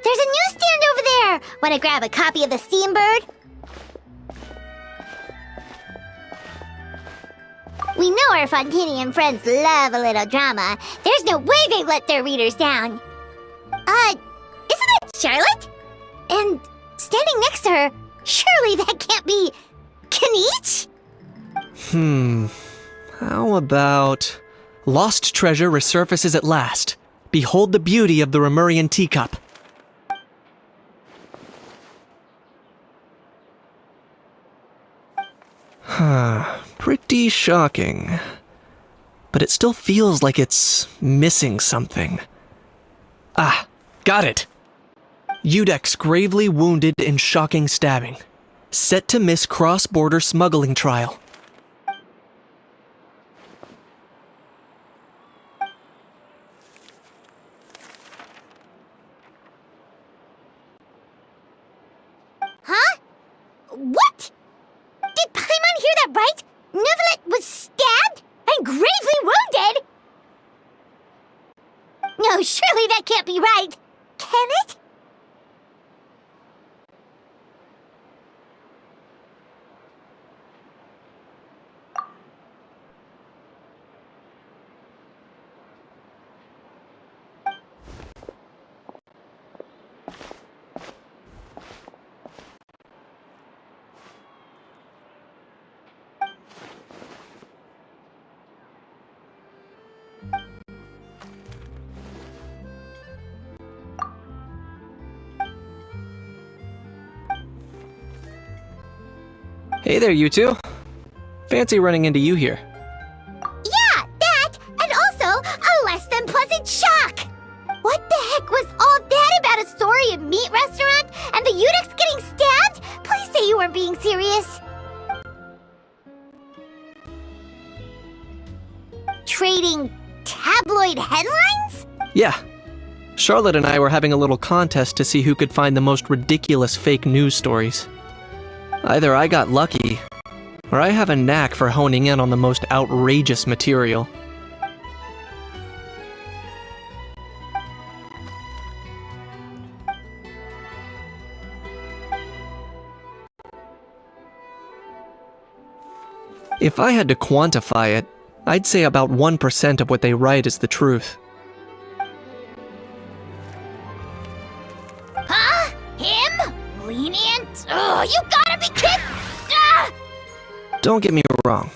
There's a newsstand over there! Wanna grab a copy of the Steambird? We know our Fontanian friends love a little drama. There's no way they let their readers down. Isn't that Charlotte? And standing next to her, surely that can't be Kenichi? How about... Lost treasure resurfaces at last. Behold the beauty of the Remurian teacup. Pretty shocking. But it still feels like it's missing something. Ah, got it! Udex gravely wounded in shocking stabbing. Set to miss cross-border smuggling trial. Huh? What? Did Paimon hear that right? Neuvillette was stabbed and gravely wounded? No, surely that can't be right. Can it? Hey there, you two. Fancy running into you here. Yeah, that, and also a less than pleasant shock. What the heck was all that about a Saurian meat restaurant and the Udex getting stabbed? Please say you weren't being serious. Trading tabloid headlines? Yeah. Charlotte and I were having a little contest to see who could find the most ridiculous fake news stories. Either I got lucky, or I have a knack for honing in on the most outrageous material. If I had to quantify it, I'd say about 1% of what they write is the truth. Huh? Him? Lenient? Oh, you gotta be kidding! Ah! Don't get me wrong.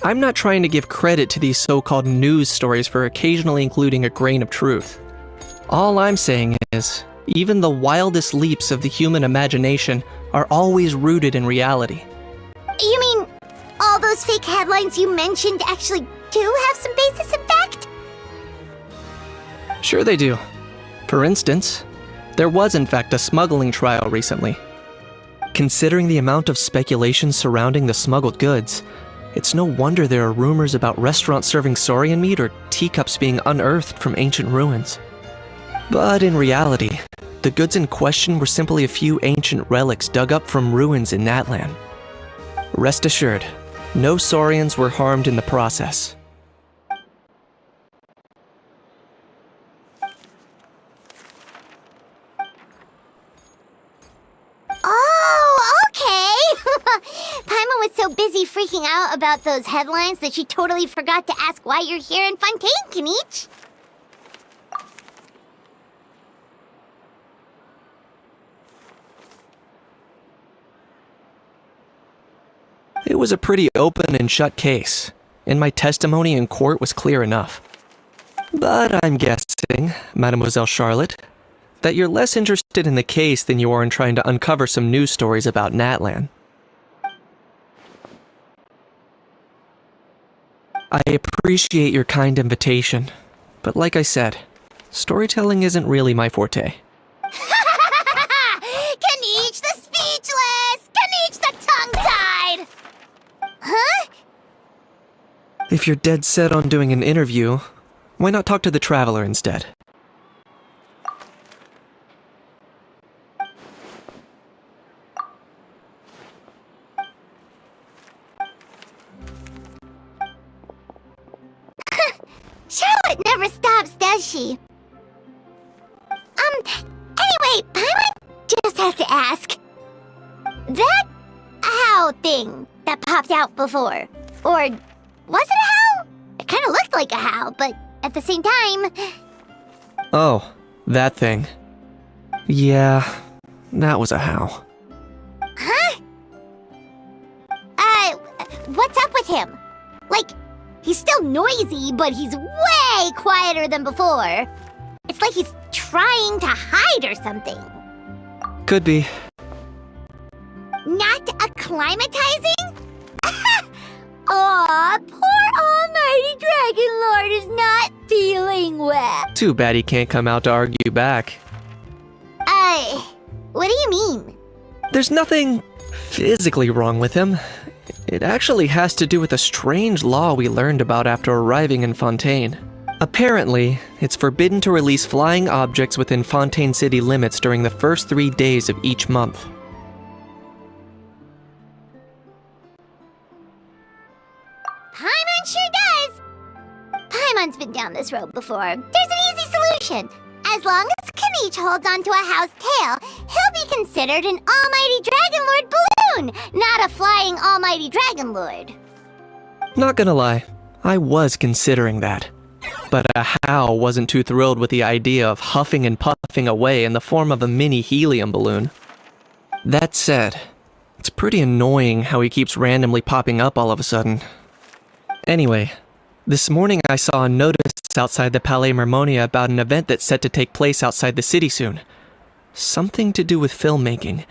I'm not trying to give credit to these so-called news stories for occasionally including a grain of truth. All I'm saying is, even the wildest leaps of the human imagination are always rooted in reality. You mean all those fake headlines you mentioned actually do have some basis in fact? Sure they do. For instance, there was in fact a smuggling trial recently. Considering the amount of speculation surrounding the smuggled goods, It's no wonder there are rumors about restaurants serving saurian meat or teacups being unearthed from ancient ruins. But in reality, the goods in question were simply a few ancient relics dug up from ruins in that land. Rest assured, no saurians were harmed in the process. Oh, okay! Paimon was so busy freaking out about those headlines that she totally forgot to ask why you're here in Fontaine, Kenichi. It was a pretty open and shut case, and my testimony in court was clear enough. But I'm guessing, Mademoiselle Charlotte, that you're less interested in the case than you are in trying to uncover some news stories about Natlan. I appreciate your kind invitation, but like I said, storytelling isn't really my forte. Kenichi the speechless! Kenichi the tongue-tied! Huh? If you're dead set on doing an interview, why not talk to the Traveler instead? Charlotte never stops, does she? Anyway, Paimon just has to ask. That owl thing that popped out before, or was it a howl? It kind of looked like a howl, but at the same time... Oh, that thing. Yeah, that was a howl. Huh? What's up with him? Like, he's still noisy, but he's way quieter than before. It's like he's trying to hide or something. Could be. Not acclimatizing? Aw, poor Almighty Dragon Lord is not feeling well. Too bad he can't come out to argue back. What do you mean? There's nothing physically wrong with him. It actually has to do with a strange law we learned about after arriving in Fontaine. Apparently, it's forbidden to release flying objects within Fontaine city limits during the first 3 days of each month. Paimon sure does! Paimon's been down this road before. There's an easy solution. As long as Kenichi holds onto a house tail, he'll be considered an Almighty Dragon Lord balloon, not a flying Almighty Dragon Lord. Not gonna lie, I was considering that. But Hao wasn't too thrilled with the idea of huffing and puffing away in the form of a mini helium balloon. That said, it's pretty annoying how he keeps randomly popping up all of a sudden. Anyway, this morning I saw a notice outside the Palais Mermonia about an event that's set to take place outside the city soon. Something to do with filmmaking.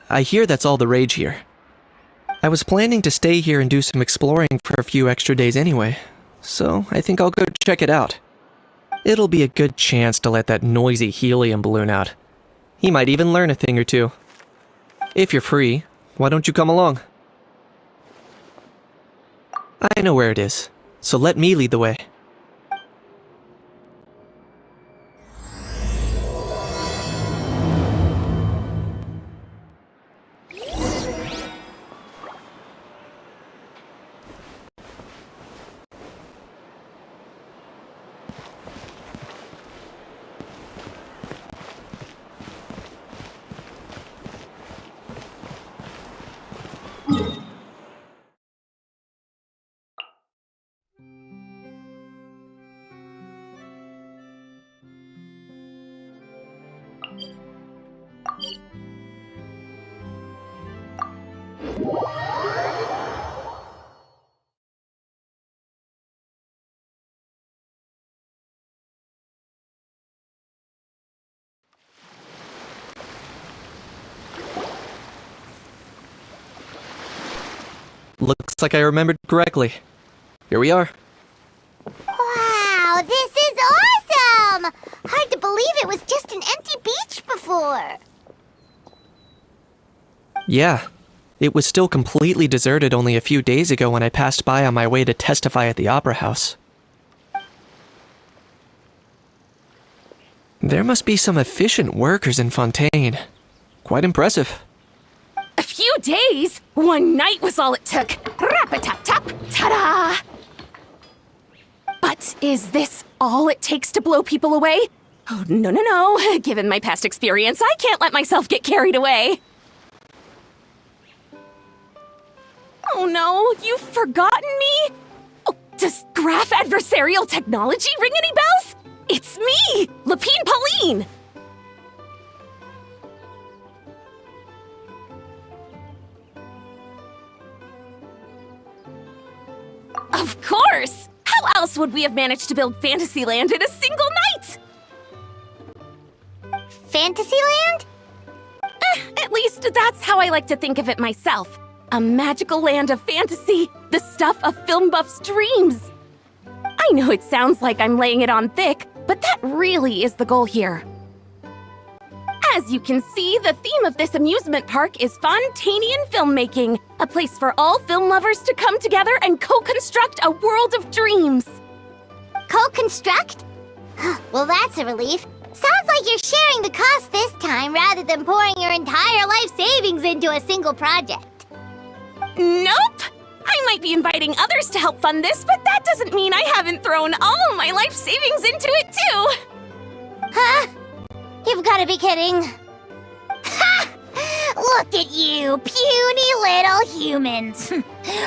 I hear that's all the rage here. I was planning to stay here and do some exploring for a few extra days anyway, so I think I'll go check it out. It'll be a good chance to let that noisy helium balloon out. He might even learn a thing or two. If you're free, why don't you come along? I know where it is, so let me lead the way. Looks like I remembered correctly. Here we are. Wow, this is awesome! Hard to believe it was just an empty beach before. Yeah, It was still completely deserted only a few days ago when I passed by on my way to testify at the Opera House. There must be some efficient workers in Fontaine. Quite impressive. A few days? One night was all it took. Rap-a-tap-tap, ta-da! But is this all it takes to blow people away? Oh, no. Given my past experience, I can't let myself get carried away. Oh no, you've forgotten me? Oh, does graph adversarial technology ring any bells? It's me, Lapine Pauline! Of course! How else would we have managed to build Fantasyland in a single night? Fantasyland? At least that's how I like to think of it myself. A magical land of fantasy, the stuff of film buffs' dreams. I know it sounds like I'm laying it on thick, but that really is the goal here. As you can see, the theme of this amusement park is Fontainian filmmaking, a place for all film lovers to come together and co-construct a world of dreams. Co-construct? Well, that's a relief. Sounds like you're sharing the cost this time rather than pouring your entire life savings into a single project. Nope! I might be inviting others to help fund this, but that doesn't mean I haven't thrown all my life savings into it too! Huh? You've got to be kidding. Ha! Look at you, puny little humans.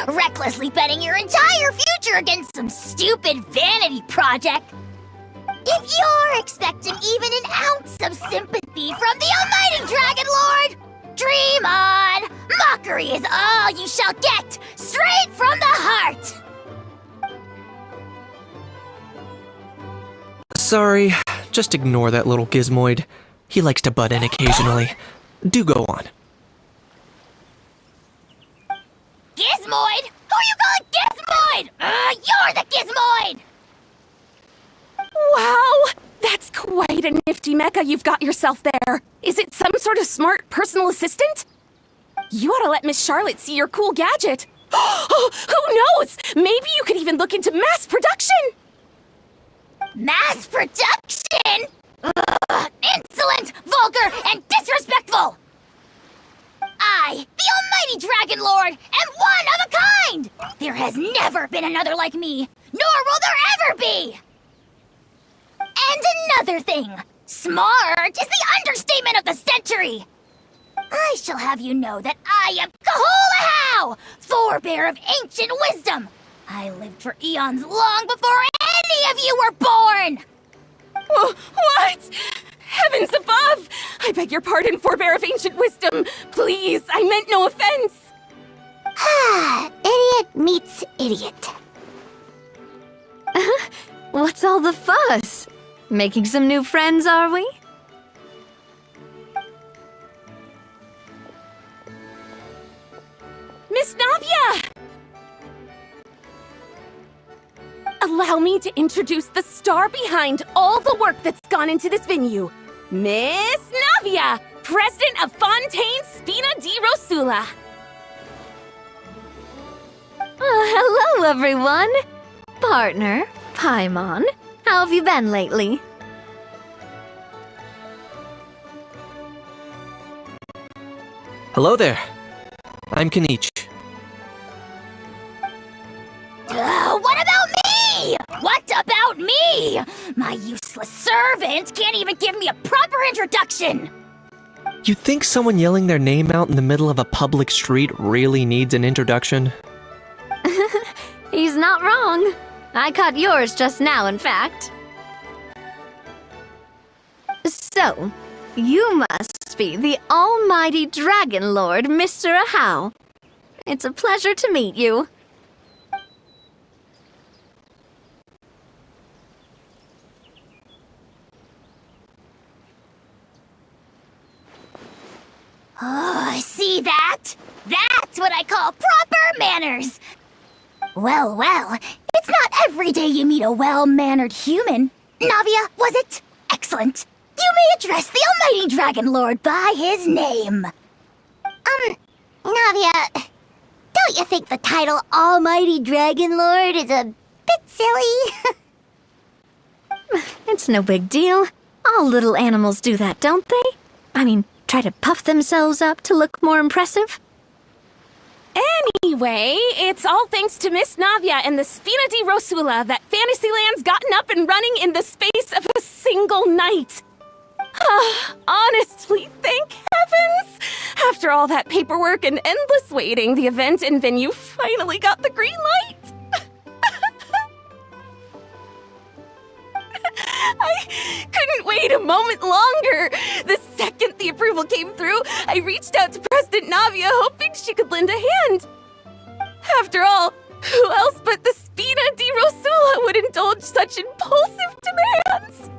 Recklessly betting your entire future against some stupid vanity project. If you're expecting even an ounce of sympathy from the almighty Dragon Lord, dream on! Mockery is all you shall get, straight from the heart! Sorry, just ignore that little gizmoid. He likes to butt in occasionally. Do go on. Gizmoid? Who you calling Gizmoid? You're the Gizmoid! Wow! That's quite a nifty mecha you've got yourself there. Is it some sort of smart personal assistant? You ought to let Miss Charlotte see your cool gadget. Oh, who knows? Maybe you could even look into mass production! Mass production? Ugh, insolent, vulgar, and disrespectful! I, the almighty Dragon Lord, am one of a kind! There has never been another like me, nor will there ever be! And another thing, smart is the understatement of the century! I shall have you know that I am Kahulahau, forebear of ancient wisdom! I lived for eons long before any of you were born! What? Heavens above! I beg your pardon, forebear of ancient wisdom. Please, I meant no offense. Idiot meets idiot. What's all the fuss? Making some new friends, are we? Miss Navia! Allow me to introduce the star behind all the work that's gone into this venue. Miss Navia, president of Fontaine Spina di Rosula. Hello, everyone. Partner, Paimon, how have you been lately? Hello there. I'm Kenichi. What about me? What about me? My useless servant can't even give me a proper introduction. You think someone yelling their name out in the middle of a public street really needs an introduction? He's not wrong. I caught yours just now, in fact. So, you must be the almighty Dragon Lord, Mr. Ahau. It's a pleasure to meet you. Oh, see that? That's what I call proper manners. Well, it's not every day you meet a well-mannered human. Navia, was it? Excellent. You may address the almighty Dragon Lord by his name. Navia, don't you think the title Almighty Dragon Lord is a bit silly? It's no big deal. All little animals do that, don't they? I mean, try to puff themselves up to look more impressive. Anyway, it's all thanks to Miss Navia and the Spina di Rosula that Fantasyland's gotten up and running in the space of a single night. Honestly, thank heavens! After all that paperwork and endless waiting, the event and venue finally got the green light. I couldn't wait a moment longer. The second the approval came through, I reached out to President Navia hoping she could lend a hand. After all, who else but the Spina di Rosula would indulge such impulsive demands?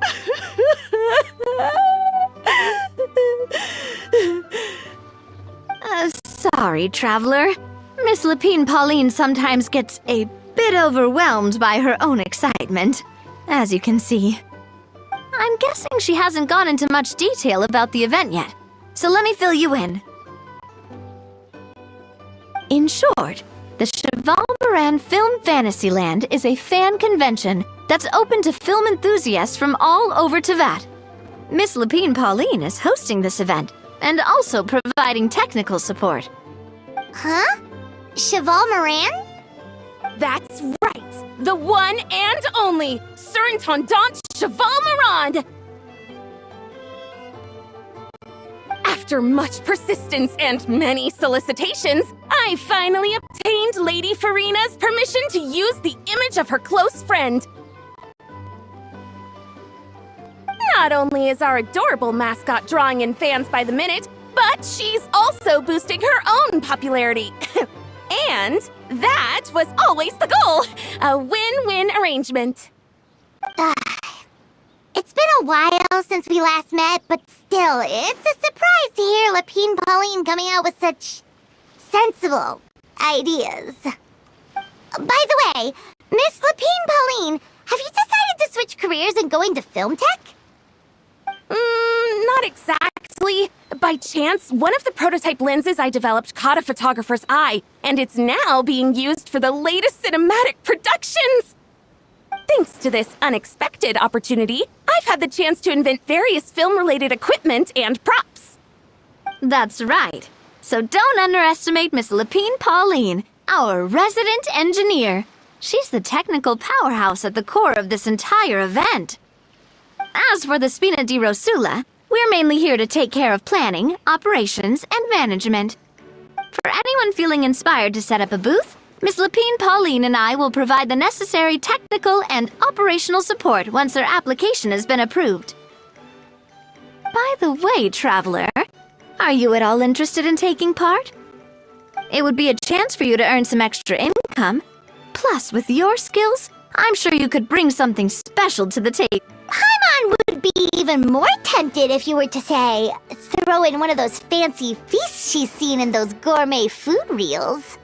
Sorry, traveler. Miss Lapine Pauline sometimes gets a bit overwhelmed by her own excitement, as you can see. I'm guessing she hasn't gone into much detail about the event yet, so let me fill you in. In short, the Cheval Moran Film Fantasyland is a fan convention that's open to film enthusiasts from all over Teyvat. Miss Lapine Pauline is hosting this event and also providing technical support. Huh? Cheval Moran? That's right! The one and only Surintendant Cheval Moran! After much persistence and many solicitations, I finally obtained Lady Farina's permission to use the image of her close friend. Not only is our adorable mascot drawing in fans by the minute, but she's also boosting her own popularity. And that was always the goal! A win-win arrangement. It's been a while since we last met, but still, it's a surprise to hear Lapine Pauline coming out with such sensible ideas. By the way, Miss Lapine Pauline, have you decided to switch careers and go into film tech? Not exactly. By chance, one of the prototype lenses I developed caught a photographer's eye, and it's now being used for the latest cinematic productions. Thanks to this unexpected opportunity, I've had the chance to invent various film-related equipment and props. That's right. So don't underestimate Miss Lapine Pauline, our resident engineer. She's the technical powerhouse at the core of this entire event. As for the Spina di Rosula, we're mainly here to take care of planning, operations, and management. For anyone feeling inspired to set up a booth, Miss Lapine Pauline and I will provide the necessary technical and operational support once their application has been approved. By the way, traveler, are you at all interested in taking part? It would be a chance for you to earn some extra income. Plus, with your skills, I'm sure you could bring something special to the table. Paimon would be even more tempted if you were to, say, throw in one of those fancy feasts she's seen in those gourmet food reels.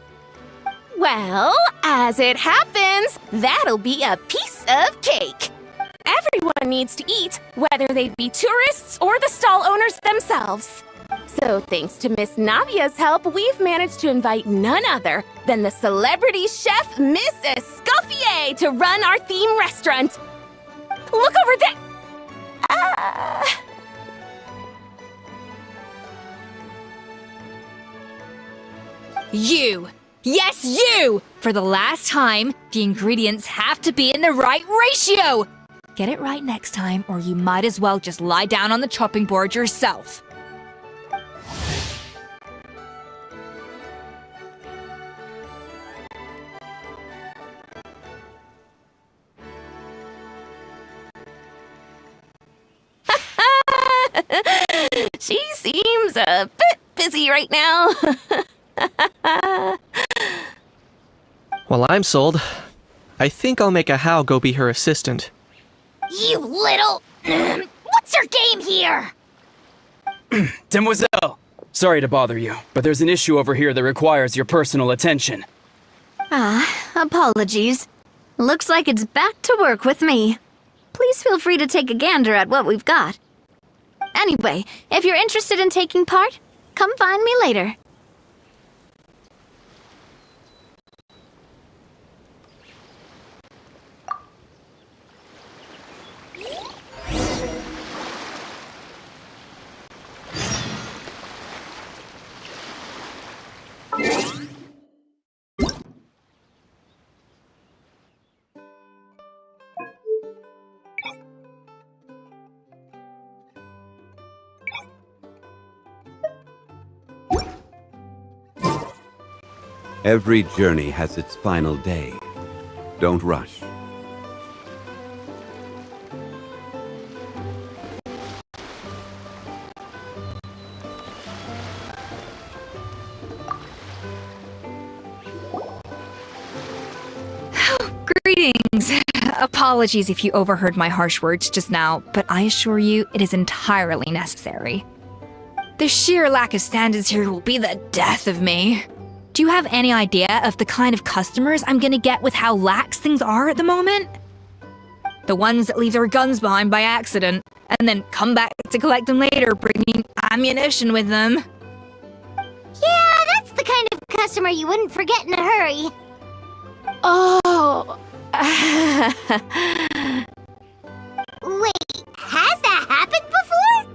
Well, as it happens, that'll be a piece of cake. Everyone needs to eat, whether they be tourists or the stall owners themselves. So thanks to Miss Navia's help, we've managed to invite none other than the celebrity chef, Miss Escoffier, to run our theme restaurant. Look over there! You! Yes, you! For the last time, the ingredients have to be in the right ratio! Get it right next time, or you might as well just lie down on the chopping board yourself. She seems a bit busy right now. Well, I'm sold. I think I'll make a How go be her assistant. You little... What's your game here? Demoiselle, sorry to bother you, but there's an issue over here that requires your personal attention. Apologies. Looks like it's back to work with me. Please feel free to take a gander at what we've got. Anyway, if you're interested in taking part, come find me later. Every journey has its final day. Don't rush. Greetings. Apologies if you overheard my harsh words just now, but I assure you it is entirely necessary. The sheer lack of standards here will be the death of me. Do you have any idea of the kind of customers I'm gonna get with how lax things are at the moment? The ones that leave their guns behind by accident, and then come back to collect them later, bringing ammunition with them. Yeah, that's the kind of customer you wouldn't forget in a hurry. Oh. Wait, has that happened before?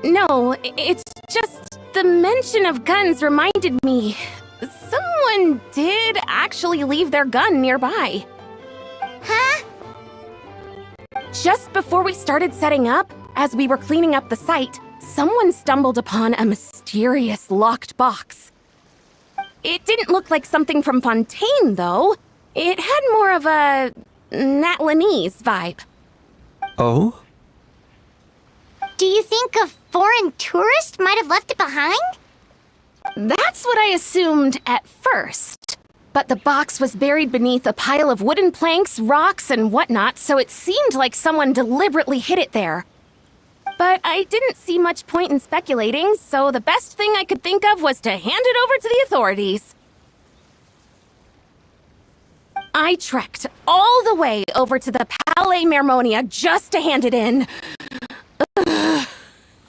No, it's just the mention of guns reminded me. Someone did actually leave their gun nearby. Huh? Just before we started setting up, as we were cleaning up the site, someone stumbled upon a mysterious locked box. It didn't look like something from Fontaine, though. It had more of a Natlanese vibe. Oh? Do you think a foreign tourist might have left it behind? That's what I assumed at first. But the box was buried beneath a pile of wooden planks, rocks, and whatnot, so it seemed like someone deliberately hid it there. But I didn't see much point in speculating, so the best thing I could think of was to hand it over to the authorities. I trekked all the way over to the Palais Mermonia just to hand it in.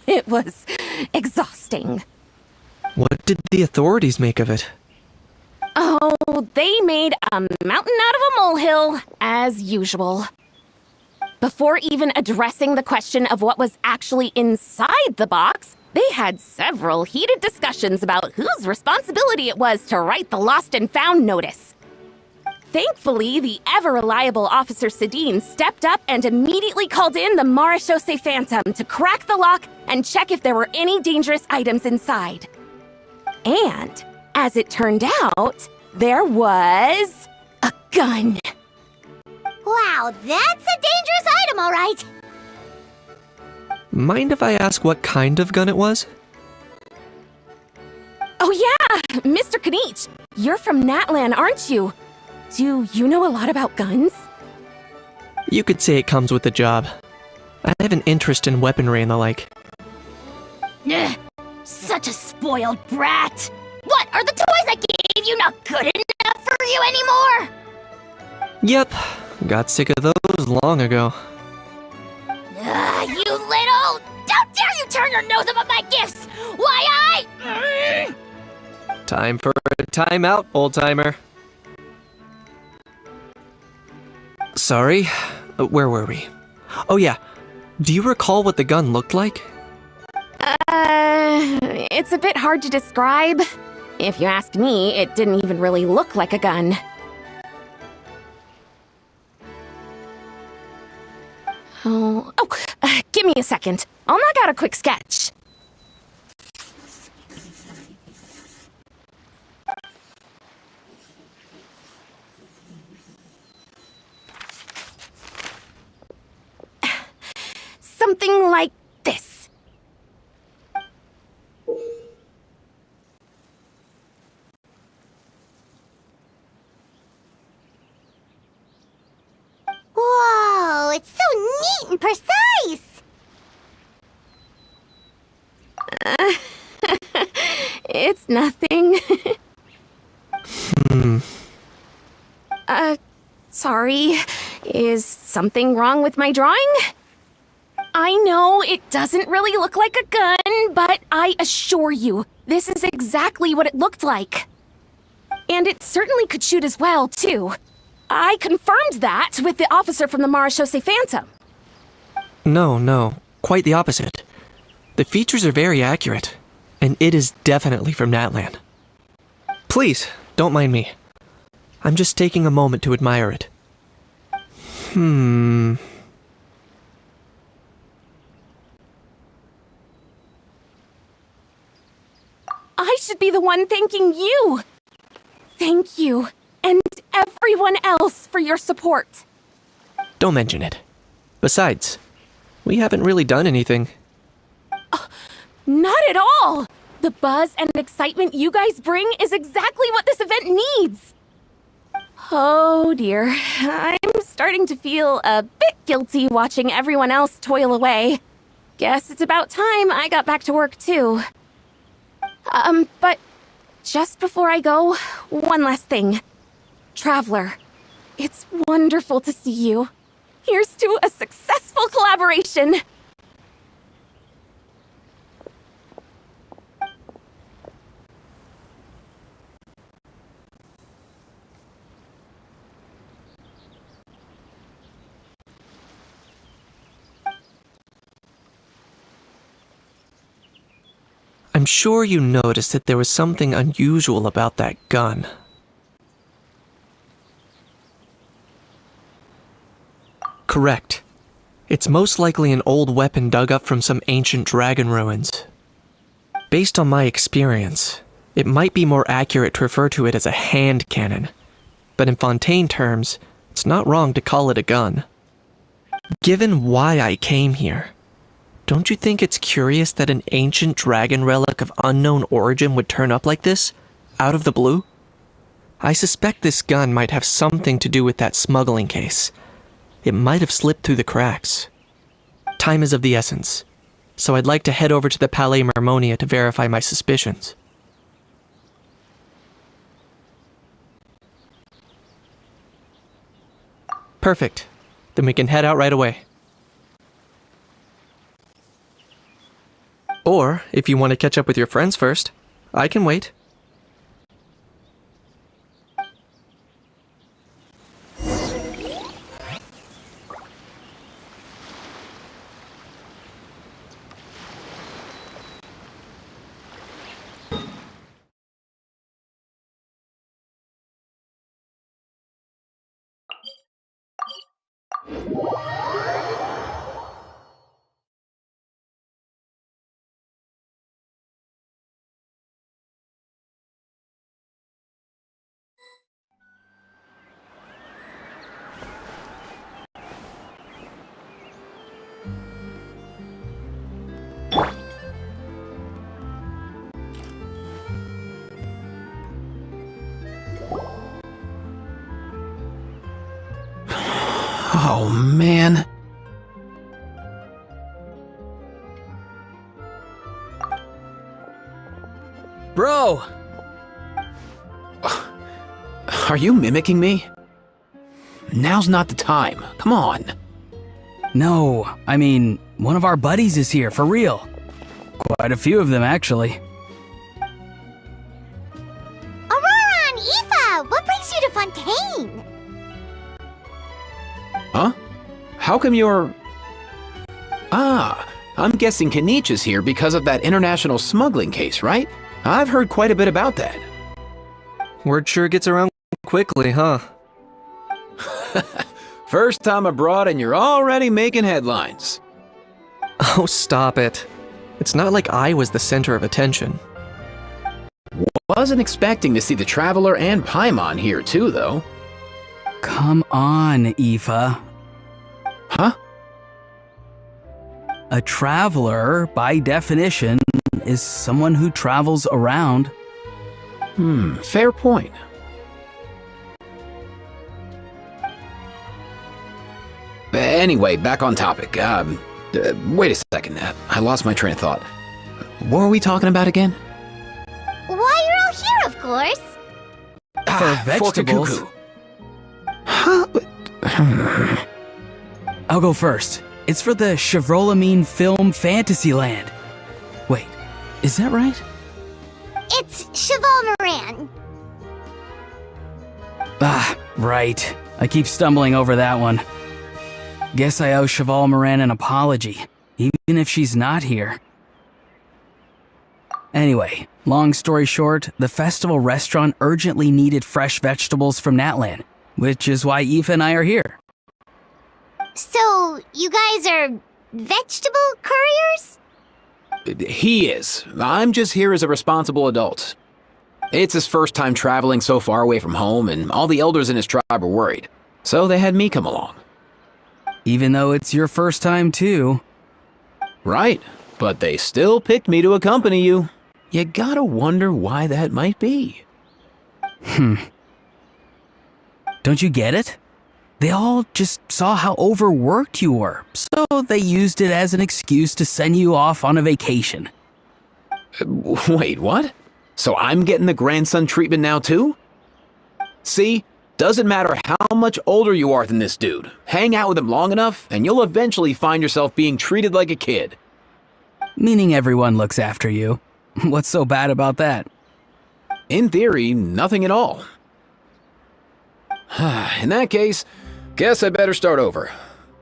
It was exhausting. What did the authorities make of it? Oh, they made a mountain out of a molehill, as usual. Before even addressing the question of what was actually inside the box, they had several heated discussions about whose responsibility it was to write the lost and found notice. Thankfully, the ever-reliable Officer Sedine stepped up and immediately called in the Marechaussee Phantom to crack the lock and check if there were any dangerous items inside. And, as it turned out, there was a gun. Wow, that's a dangerous item, all right. Mind if I ask what kind of gun it was? Oh yeah, Mr. Kanich, you're from Natlan, aren't you? Do you know a lot about guns? You could say it comes with the job. I have an interest in weaponry and the like. Ugh, such a spoiled brat. What, are the toys I gave you not good enough for you anymore? Yep, got sick of those long ago. You little... Don't dare you turn your nose up at my gifts! Why Time for a timeout, old-timer. Sorry, where were we? Oh yeah, do you recall what the gun looked like? It's a bit hard to describe. If you ask me, it didn't even really look like a gun. Give me a second. I'll knock out a quick sketch. Something like this. Whoa, it's so neat and precise! It's nothing. Sorry. Is something wrong with my drawing? I know it doesn't really look like a gun, but I assure you, this is exactly what it looked like. And it certainly could shoot as well, too. I confirmed that with the officer from the Marechaussee Phantom. No, quite the opposite. The features are very accurate, and it is definitely from Natlan. Please, don't mind me. I'm just taking a moment to admire it. I should be the one thanking you. Thank you, and everyone else for your support. Don't mention it. Besides, we haven't really done anything. Not at all! The buzz and excitement you guys bring is exactly what this event needs. Oh dear, I'm starting to feel a bit guilty watching everyone else toil away. Guess it's about time I got back to work too. But just before I go, one last thing. Traveler, it's wonderful to see you. Here's to a successful collaboration! I'm sure you noticed that there was something unusual about that gun. Correct. It's most likely an old weapon dug up from some ancient dragon ruins. Based on my experience, it might be more accurate to refer to it as a hand cannon, but in Fontaine terms, it's not wrong to call it a gun. Given why I came here, don't you think it's curious that an ancient dragon relic of unknown origin would turn up like this, out of the blue? I suspect this gun might have something to do with that smuggling case. It might have slipped through the cracks. Time is of the essence, so I'd like to head over to the Palais Marmonia to verify my suspicions. Perfect. Then we can head out right away. Or, if you want to catch up with your friends first, I can wait. Oh, man. Bro! Are you mimicking me? Now's not the time. Come on. No, I mean, one of our buddies is here, for real. Quite a few of them, actually. Aurora and Aoife, what brings you to Fontaine? Huh? How come you're... Ah, I'm guessing Kanich is here because of that international smuggling case, right? I've heard quite a bit about that. Word sure gets around quickly, huh? First time abroad and you're already making headlines. Oh, stop it. It's not like I was the center of attention. Wasn't expecting to see the Traveler and Paimon here too, though. Come on, Aoife. Huh? A traveler, by definition, is someone who travels around. Fair point. Anyway, back on topic. Wait a second. I lost my train of thought. What were we talking about again? Why, you're all here, of course. For vegetables. Fork a cuckoo. Huh? I'll go first. It's for the Chevrolamine Film Fantasyland. Wait, is that right? It's Cheval Moran. Ah, right. I keep stumbling over that one. Guess I owe Cheval Moran an apology, even if she's not here. Anyway, long story short, the festival restaurant urgently needed fresh vegetables from Natlan, which is why Aoife and I are here. So, you guys are vegetable couriers? He is. I'm just here as a responsible adult. It's his first time traveling so far away from home, and all the elders in his tribe are worried. So they had me come along. Even though it's your first time too. Right, but they still picked me to accompany you. You gotta wonder why that might be. Don't you get it? They all just saw how overworked you were, so they used it as an excuse to send you off on a vacation. Wait, what? So I'm getting the grandson treatment now too? See, doesn't matter how much older you are than this dude. Hang out with him long enough, and you'll eventually find yourself being treated like a kid. Meaning everyone looks after you. What's so bad about that? In theory, nothing at all. In that case, guess I better start over.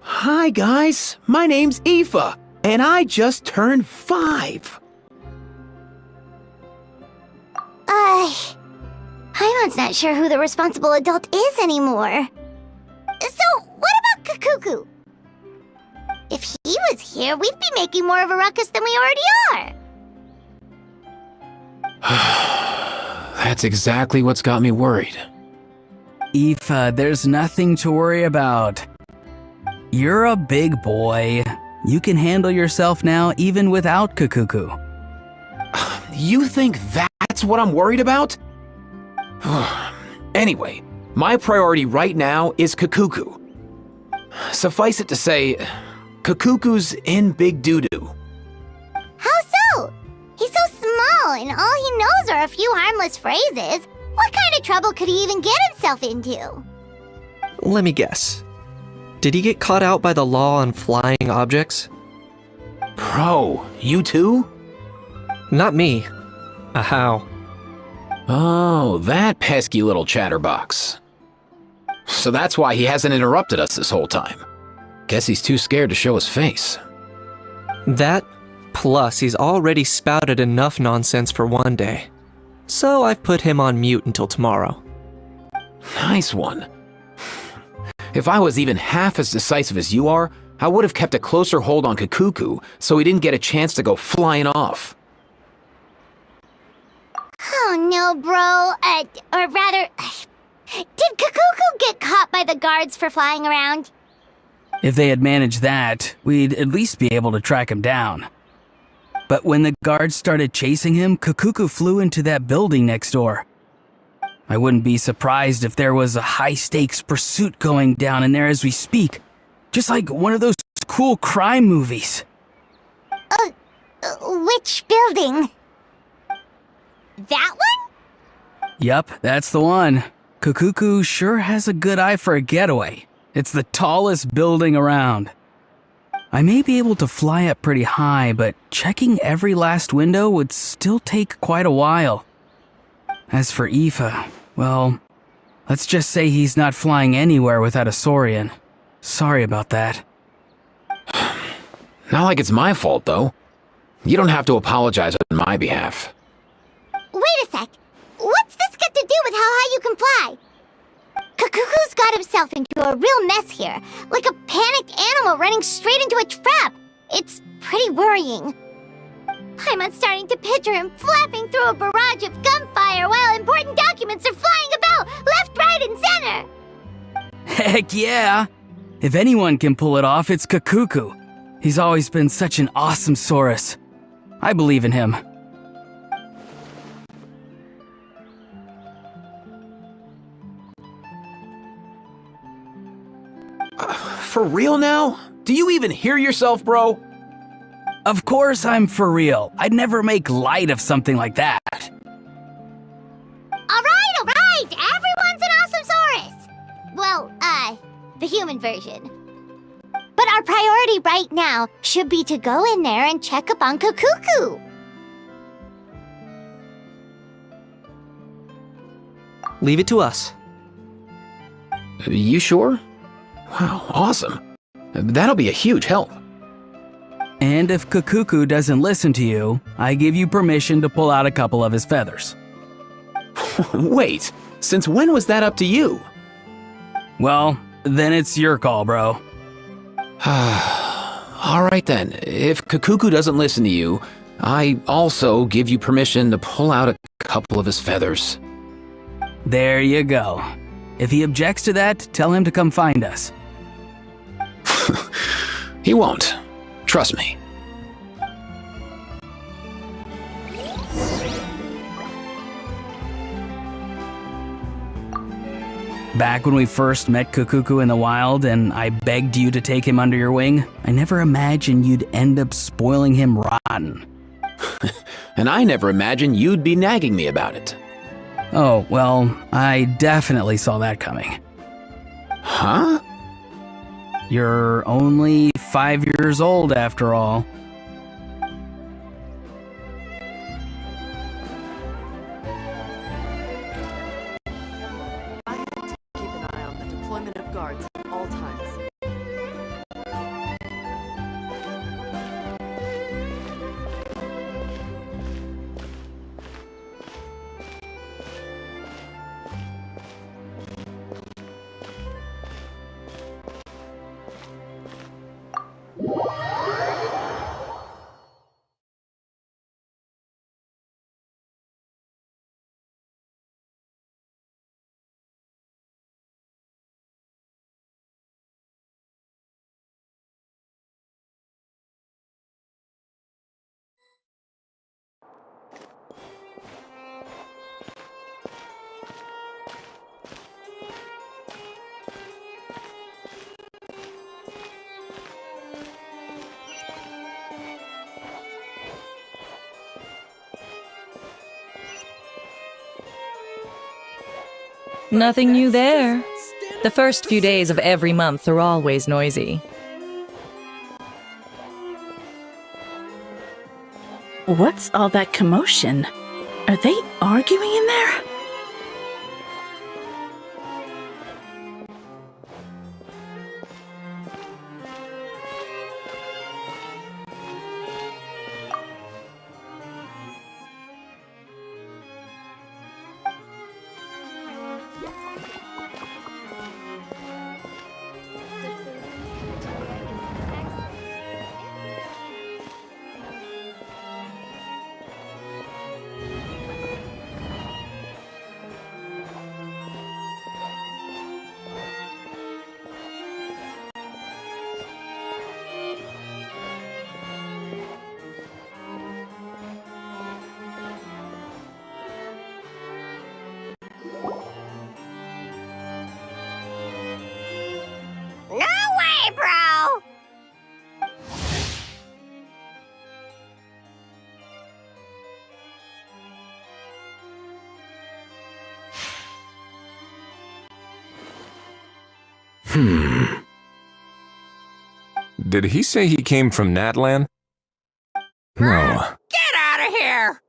Hi guys, my name's Aoife, and I just turned 5. Paimon's not sure who the responsible adult is anymore. So, what about Kakuku? If he was here, we'd be making more of a ruckus than we already are. That's exactly what's got me worried. Aoife, there's nothing to worry about. You're a big boy. You can handle yourself now even without Kakuku. You think that's what I'm worried about? Anyway, my priority right now is Kakuku. Suffice it to say, Kakuku's in big doo-doo. How so? He's so small, and all he knows are a few harmless phrases. What kind of trouble could he even get himself into? Let me guess. Did he get caught out by the law on flying objects? Bro, you too? Not me. How? Oh, that pesky little chatterbox. So that's why he hasn't interrupted us this whole time. Guess he's too scared to show his face. That, plus he's already spouted enough nonsense for one day. So I've put him on mute until tomorrow. Nice one. If I was even half as decisive as you are, I would have kept a closer hold on Kakuku so he didn't get a chance to go flying off. Oh no, bro. Or rather, did Kakuku get caught by the guards for flying around? If they had managed that, we'd at least be able to track him down. But when the guards started chasing him, Kakuku flew into that building next door. I wouldn't be surprised if there was a high-stakes pursuit going down in there as we speak. Just like one of those cool crime movies. Which building? That one? Yup, that's the one. Kakuku sure has a good eye for a getaway. It's the tallest building around. I may be able to fly up pretty high, but checking every last window would still take quite a while. As for Aoife, well, let's just say he's not flying anywhere without a Saurian. Sorry about that. Not like it's my fault, though. You don't have to apologize on my behalf. Wait a sec. What's this got to do with how high you can fly? Kakuku's got himself into a real mess here, like a panicked animal running straight into a trap. It's pretty worrying. I'm starting to picture him flapping through a barrage of gunfire while important documents are flying about left, right, and center. Heck yeah! If anyone can pull it off, it's Kakuku. He's always been such an awesome Saurus. I believe in him. For real now? Do you even hear yourself, bro? Of course I'm for real. I'd never make light of something like that. All right! Everyone's an awesome Saurus! Well, the human version. But our priority right now should be to go in there and check up on Kakuku. Leave it to us. You sure? Wow, awesome. That'll be a huge help. And if Kakuku doesn't listen to you, I give you permission to pull out a couple of his feathers. Wait, since when was that up to you? Well, then it's your call, bro. All right then, if Kakuku doesn't listen to you, I also give you permission to pull out a couple of his feathers. There you go. If he objects to that, tell him to come find us. He won't. Trust me. Back when we first met Kukuku in the wild and I begged you to take him under your wing, I never imagined you'd end up spoiling him rotten. And I never imagined you'd be nagging me about it. Oh, well, I definitely saw that coming. Huh? You're only 5 years old after all. Keep an eye on the deployment of guards at all times. Nothing new there. The first few days of every month are always noisy. What's all that commotion? Are they arguing in there? No way, bro! Did he say he came from Natlan? No. Get out of here!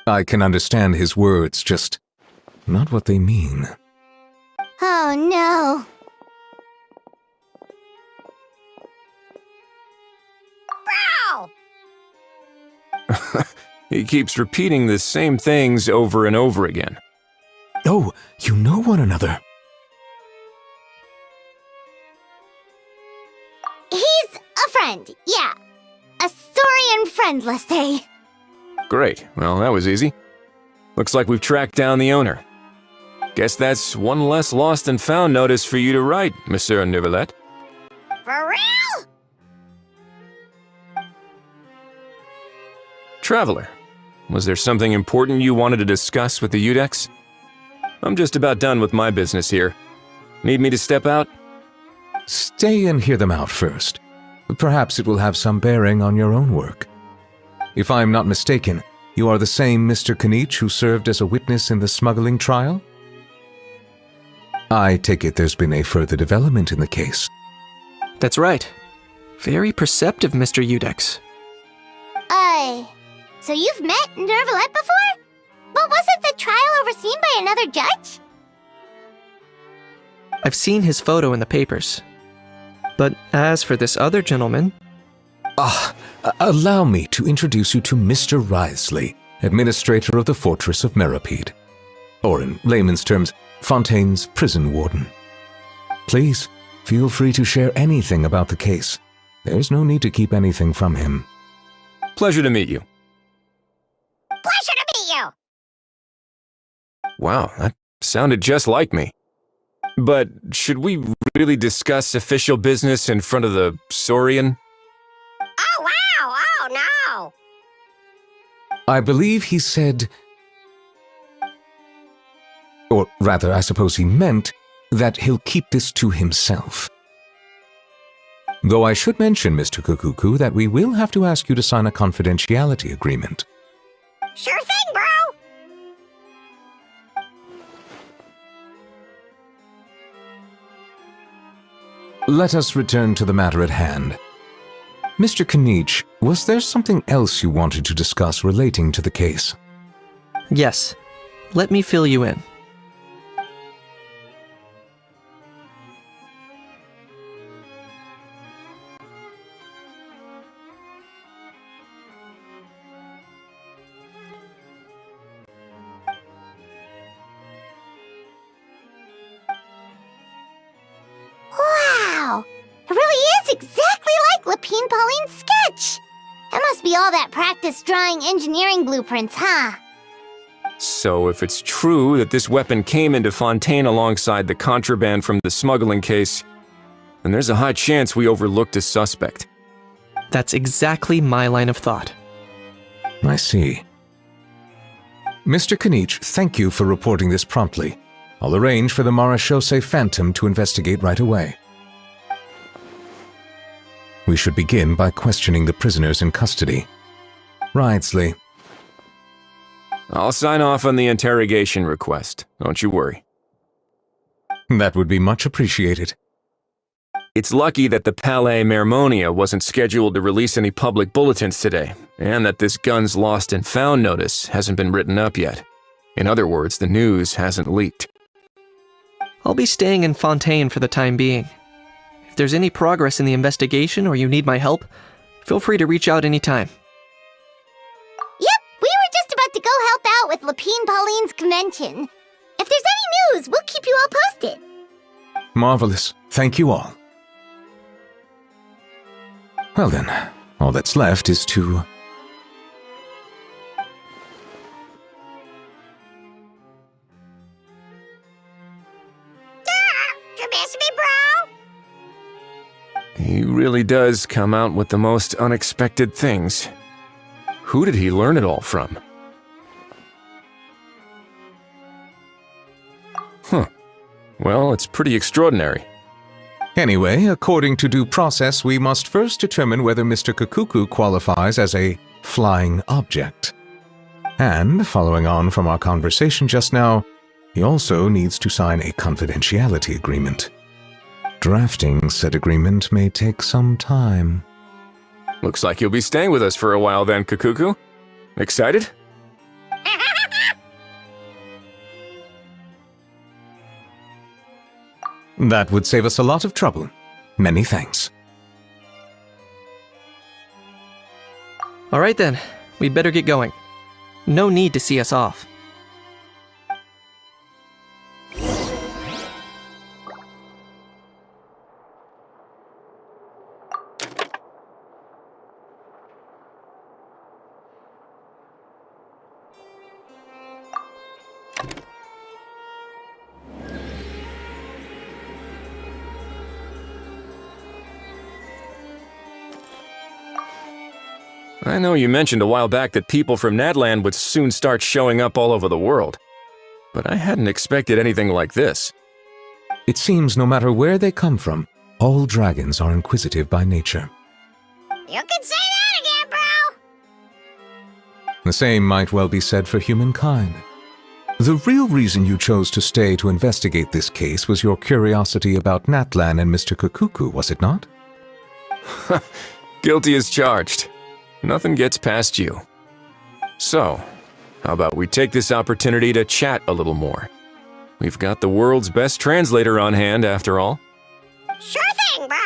I can understand his words, just not what they mean. Oh no. Bro! He keeps repeating the same things over and over again. Oh, you know one another. He's a friend, yeah. A Saurian friend, let's say. Great. Well, that was easy. Looks like we've tracked down the owner. Guess that's one less lost and found notice for you to write, Monsieur Neuvillette. For real? Traveler, was there something important you wanted to discuss with the Udex? I'm just about done with my business here. Need me to step out? Stay and hear them out first. Perhaps it will have some bearing on your own work. If I'm not mistaken, you are the same Mr. Kanich who served as a witness in the smuggling trial? I take it there's been a further development in the case. That's right. Very perceptive, Mr. Udex. So you've met Neuvillette before? But wasn't the trial overseen by another judge? I've seen his photo in the papers. But as for this other gentleman... Allow me to introduce you to Mr. Wriothesley, administrator of the Fortress of Meripede. Or in layman's terms, Fontaine's prison warden. Please, feel free to share anything about the case. There's no need to keep anything from him. Pleasure to meet you. Pleasure to meet you! Wow, that sounded just like me. But should we really discuss official business in front of the Saurian? Oh, wow! Oh, no! I believe he said... Or rather, I suppose he meant that he'll keep this to himself. Though I should mention, Mr. Kukuku, that we will have to ask you to sign a confidentiality agreement. Sure thing, bro! Let us return to the matter at hand. Mr. Kanich, was there something else you wanted to discuss relating to the case? Yes. Let me fill you in. Wow! It really is exactly like Lapine Pauline's sketch! It must be all that practice drawing engineering blueprints, huh? So if it's true that this weapon came into Fontaine alongside the contraband from the smuggling case, then there's a high chance we overlooked a suspect. That's exactly my line of thought. I see. Mr. Kanich, thank you for reporting this promptly. I'll arrange for the Marechaussee Phantom to investigate right away. We should begin by questioning the prisoners in custody. Ridesley. I'll sign off on the interrogation request, don't you worry. That would be much appreciated. It's lucky that the Palais Mermonia wasn't scheduled to release any public bulletins today, and that this guns lost and found notice hasn't been written up yet. In other words, the news hasn't leaked. I'll be staying in Fontaine for the time being. If there's any progress in the investigation or you need my help, feel free to reach out anytime. Yep, we were just about to go help out with Lapine Pauline's convention. If there's any news, we'll keep you all posted. Marvelous. Thank you all. Well then, all that's left is to... You miss me, bro? He really does come out with the most unexpected things. Who did he learn it all from? Huh. Well, it's pretty extraordinary. Anyway, according to due process, we must first determine whether Mr. Kukuku qualifies as a flying object. And, following on from our conversation just now, he also needs to sign a confidentiality agreement. Drafting said agreement may take some time. Looks like you'll be staying with us for a while then, Kukuku. Excited? That would save us a lot of trouble. Many thanks. Alright then, we'd better get going. No need to see us off. I know you mentioned a while back that people from Nadland would soon start showing up all over the world, but I hadn't expected anything like this. It seems no matter where they come from, all dragons are inquisitive by nature. You can say that again, bro! The same might well be said for humankind. The real reason you chose to stay to investigate this case was your curiosity about Natlan and Mr. Kukuku, was it not? Guilty as charged. Nothing gets past you. So, how about we take this opportunity to chat a little more? We've got the world's best translator on hand, after all. Sure thing, bro!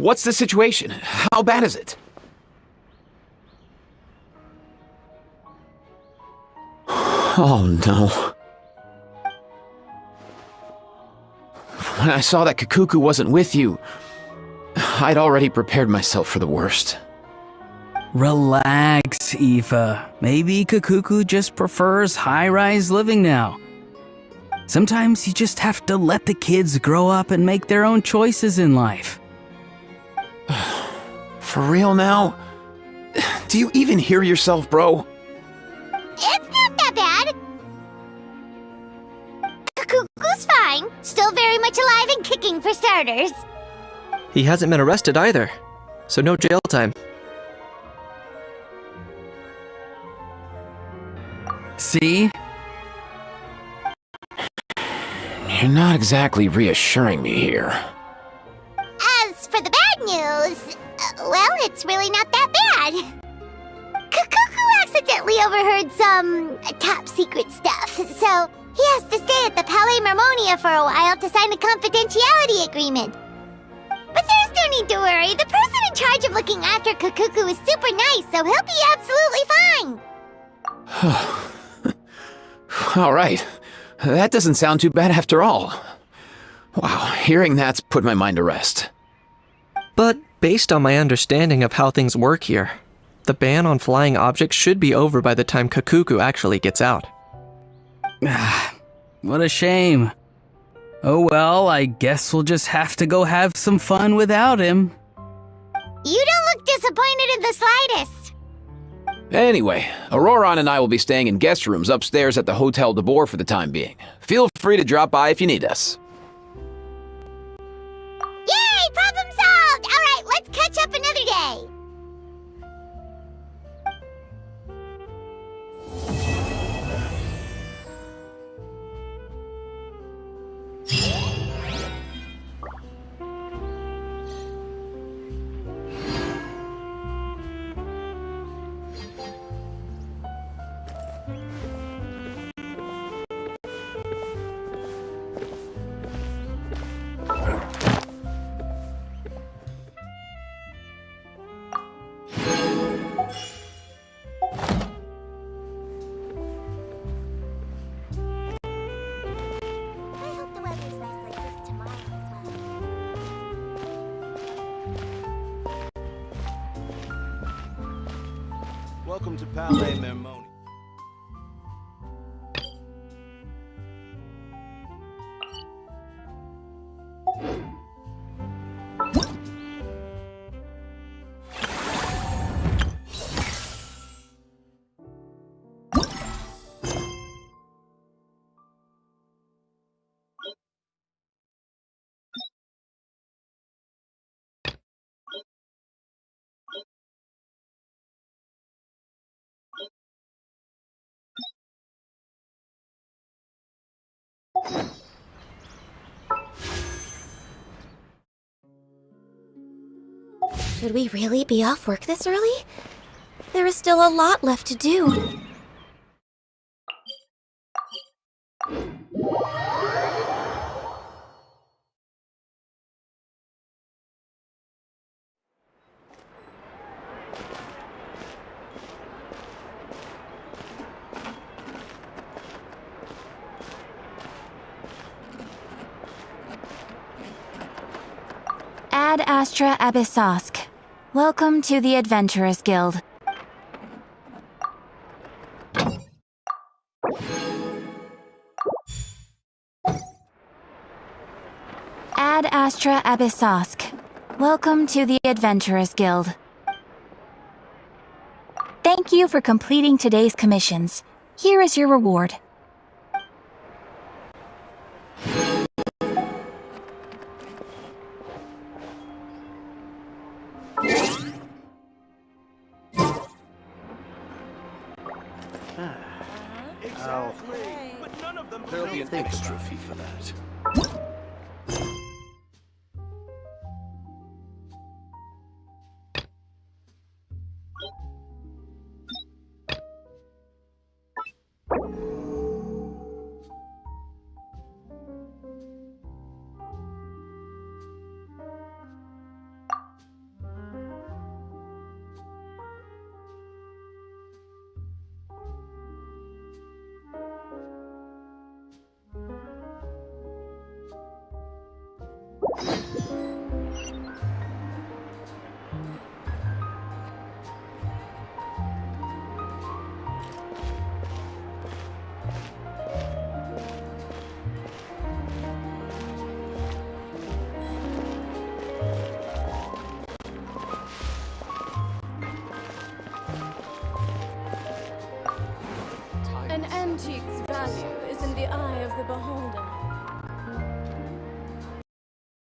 What's the situation? How bad is it? Oh no. When I saw that Kakuku wasn't with you, I'd already prepared myself for the worst. Relax, Aoife. Maybe Kakuku just prefers high-rise living now. Sometimes you just have to let the kids grow up and make their own choices in life. For real now? Do you even hear yourself, bro? It's not that bad. Kakuku's fine. Still very much alive and kicking for starters. He hasn't been arrested either, so no jail time. See? You're not exactly reassuring me here. As for the bad news, well, it's really not that bad. Kakuku accidentally overheard some top secret stuff, so he has to stay at the Palais Mermonia for a while to sign a confidentiality agreement. But there's no need to worry. The person in charge of looking after Kakuku is super nice, so he'll be absolutely fine. All right. That doesn't sound too bad after all. Wow, hearing that's put my mind to rest. But based on my understanding of how things work here, the ban on flying objects should be over by the time Kakuku actually gets out. What a shame. Oh well, I guess we'll just have to go have some fun without him. You don't look disappointed in the slightest. Anyway, Auroron and I will be staying in guest rooms upstairs at the Hotel de Boer for the time being. Feel free to drop by if you need us. Yay! Problem solved! Alright, let's catch up another day. Welcome to Palais Mermonia. Should we really be off work this early? There is still a lot left to do. Ad Astra Abyssosk. Welcome to the Adventurers Guild. Ad Astra Abyssosk. Welcome to the Adventurers Guild. Thank you for completing today's commissions. Here is your reward. Exactly. But none of them There'll be an extra fee for that. An antique's value is in the eye of the beholder.